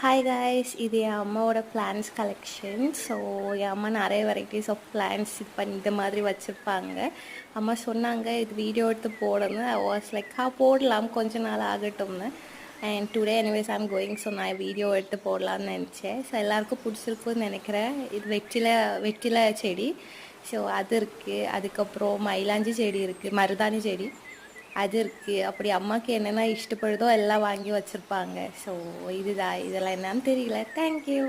Hi guys, இது என் அம்மாவோட plans collection. So என் அம்மா நிறைய வெரைட்டிஸ் ஆஃப் பிளான்ஸ் இப்போ இந்த மாதிரி வச்சுருப்பாங்க. அம்மா சொன்னாங்க இது வீடியோ எடுத்து போடணும். ஐ வாஸ் லைக் போடலாம், கொஞ்ச நாள் ஆகட்டும்னு. And today anyways I'm going. So நான் வீடியோ எடுத்து போடலான்னு நினச்சேன். ஸோ எல்லாருக்கும் பிடிச்சிருக்குன்னு நினைக்கிறேன். இது வெற்றிலை செடி. ஸோ அது இருக்குது. அதுக்கப்புறம் மயிலாஞ்சி செடி இருக்குது, மருதாணி செடி அது இருக்குது. அப்படி அம்மாவுக்கு என்னென்ன இஷ்டப்படுதோ எல்லாம் வாங்கி வச்சுருப்பாங்க. ஸோ இதெல்லாம் என்னன்னு தெரியல. தேங்க்யூ.